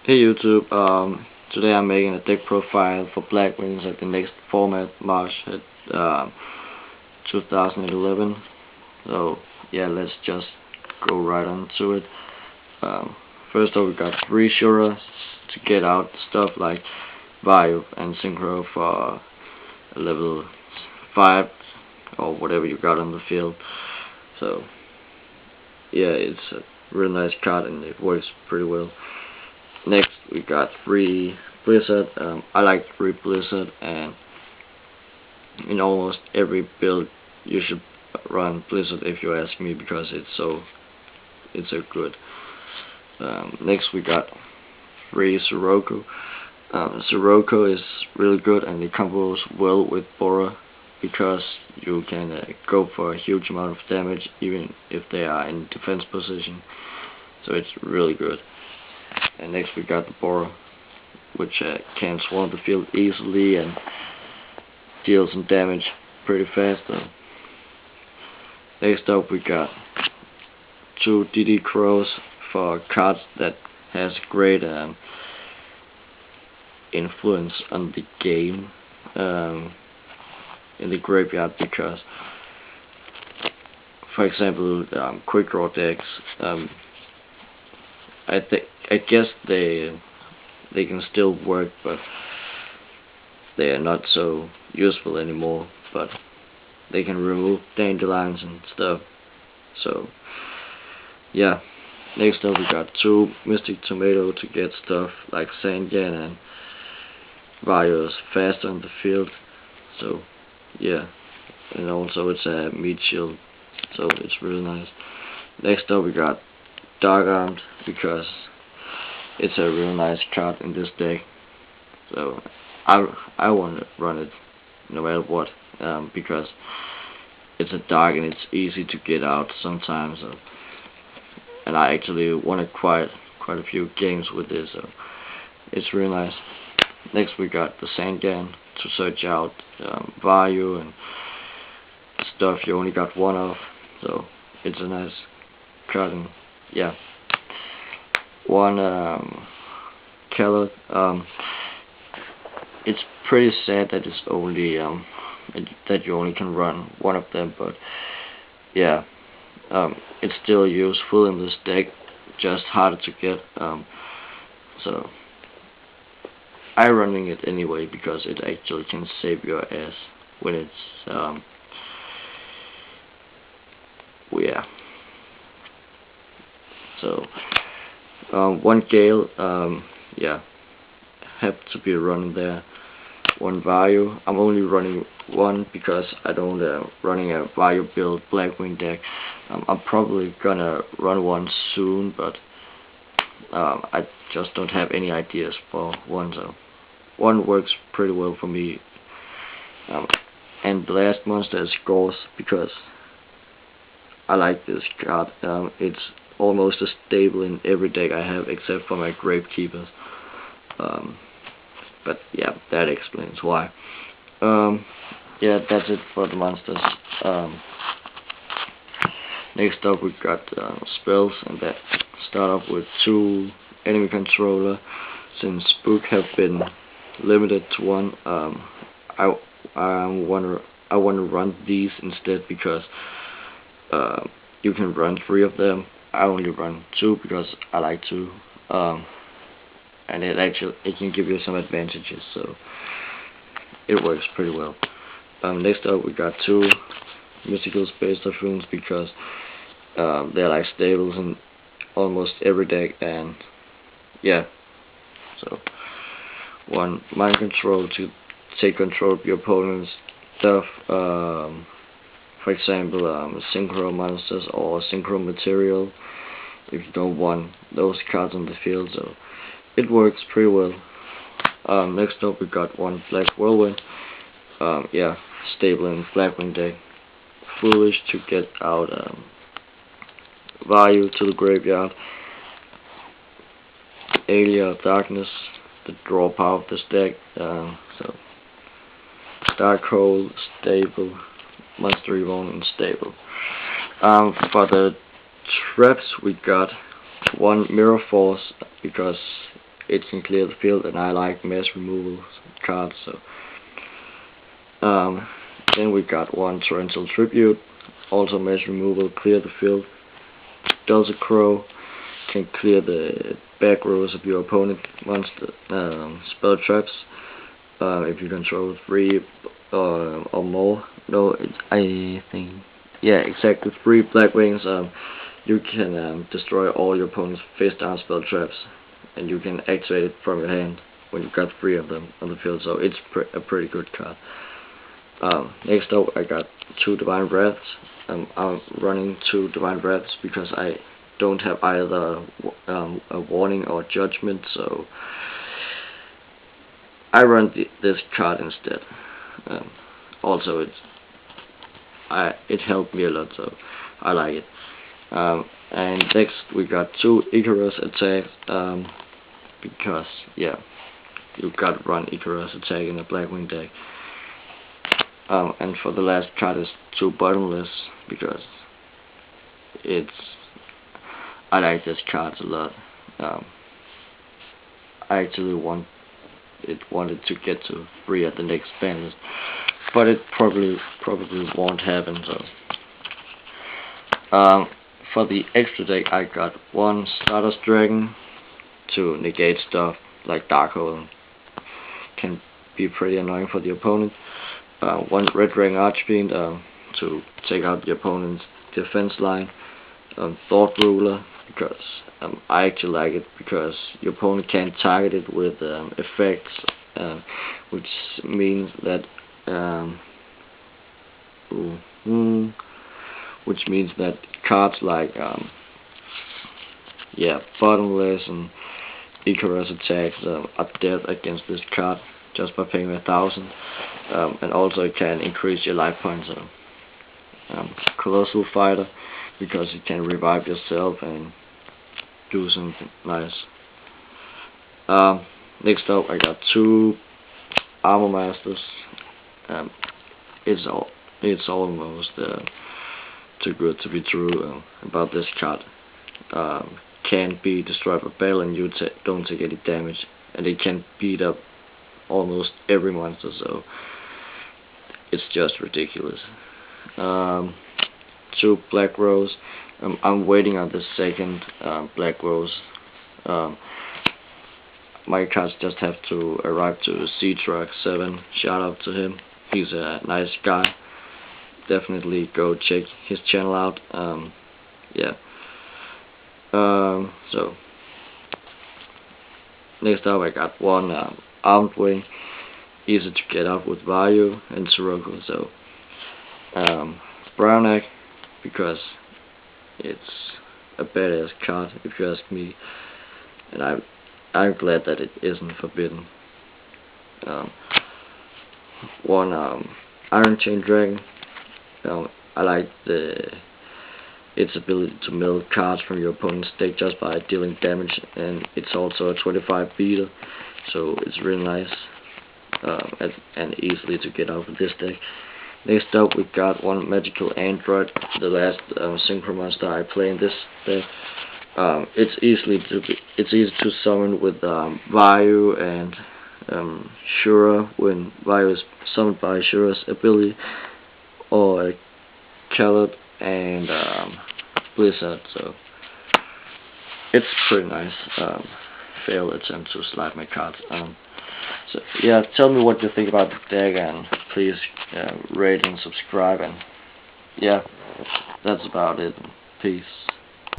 Hey YouTube, today I'm making a deck profile for Blackwings at the next format March at 2011. So yeah, let's just go right on to it. First off, we got 3 shooters to get out stuff like Value and Synchro for level 5 or whatever you got on the field. So yeah, it's a really nice card and it works pretty well. Next, we got 3 Blizzard. I like 3 Blizzard, and in almost every build you should run Blizzard if you ask me, because it's so good. Next, we got 3 Sirocco. Sirocco is really good and it combos well with Bora, because you can go for a huge amount of damage even if they are in defense position. So it's really good. And next we got the Bora, which can swarm the field easily and deal some damage pretty fast. Next up we got 2 DD Crows for cards that has great influence on the game in the graveyard, because for example quick draw decks, I guess they can still work, but they are not so useful anymore. But they can remove dandelions and stuff. So yeah. Next up we got 2 Mystic Tomato to get stuff like Sandgan and Varios faster on the field. So yeah. And also it's a meat shield, so it's really nice. Next up we got Dark Armed, because it's a real nice card in this deck. So I want to run it no matter what, because it's a dark and it's easy to get out sometimes. And I actually won quite a few games with this, so it's really nice. Next we got the Sandgan to search out value and stuff you only got 1 of, so it's a nice card. And yeah, 1 Kellogg. It's pretty sad that it's only that you only can run 1 of them, but yeah, it's still useful in this deck, just harder to get. So I'm running it anyway because it actually can save your ass when it's yeah. So 1 Gale, yeah, have to be running there. 1 Value. I'm only running 1 because I don't running a Value build Blackwing deck. I'm probably gonna run 1 soon, but I just don't have any ideas for 1. So 1 works pretty well for me. And the last monster is Gauze, because I like this card. It's almost as stable in every deck I have except for my Gravekeepers. But yeah, that explains why. Yeah, that's it for the monsters. Next up we got spells, and that start off with 2 enemy controller. Since Spook have been limited to 1, I want to run these instead, because you can run 3 of them. I only run 2 because I like to, and it can give you some advantages, so it works pretty well. Next up we got 2 mystical space typhoons, because they're like stables in almost every deck, and yeah. So 1 mind control to take control of your opponent's stuff, for example synchro monsters or synchro material, if you don't want those cards on the field. So it works pretty well. Next up we got 1 Black Whirlwind, yeah, stable in Blackwing deck. Foolish to get out value to the graveyard. Alien of Darkness, the draw power of this deck. So Dark Hole, stable. Monster Reborn, and stable. For the traps we got 1 Mirror Force, because it can clear the field, and I like mass removal cards. So then we got one Torrential Tribute, also mass removal, clear the field. Does a crow, can clear the back rows of your opponent monster spell traps. If you control 3 or more. No, I think, yeah, exactly 3 Blackwings. You can destroy all your opponent's face down spell traps, and you can activate it from your hand when you've got 3 of them on the field. So it's a pretty good card. Next up, I got 2 Divine Wraths. I'm running 2 Divine Wraths because I don't have either a Warning or Judgment, so I run this card instead. Also, it helped me a lot, so I like it. And next we got 2 Icarus attacks, because yeah, you've got to run Icarus attack in a Blackwing deck. And for the last card is 2 Bottomless, because I like this card a lot. I actually wanted to get to 3 at the next banlist, but it probably won't happen. So for the extra deck, I got 1 Stardust Dragon to negate stuff like Darkhold. Can be pretty annoying for the opponent. 1 Red Dragon Archfiend to take out the opponent's defense line. Thought Ruler, because I actually like it because your opponent can't target it with effects, which means that cards like Bottomless and Icarus attacks are dead against this card just by paying 1,000, and also it can increase your life points. Colossal Fighter, because you can revive yourself and do something nice. Next up, I got 2 Armor Masters. It's almost too good to be true about this card. Can be destroyed by battle, and you don't take any damage, and it can beat up almost every monster, so it's just ridiculous. 2 Black Rose. I'm waiting on the second Black Rose. My cards just have to arrive to C-Truck 7. Shout out to him. He's a nice guy. Definitely go check his channel out. So next up, I got 1 Armed Wing. Easy to get out with Vayu and Sirocco. So Brownak, because it's a badass card if you ask me, and I'm glad that it isn't forbidden. 1 Iron Chain Dragon. I like its ability to mill cards from your opponent's deck just by dealing damage, and it's also a 25 beater, so it's really nice and easily to get out of this deck. Next up, we got 1 Magical Android, the last synchro monster I play in this deck. It's easy to summon with Vayu and Shura when Vayu is summoned by Shura's ability, or Khaled and Blizzard. So it's pretty nice. Failed attempt to slide my cards. So yeah, tell me what you think about the deck, and please rate and subscribe, and yeah, that's about it. Peace.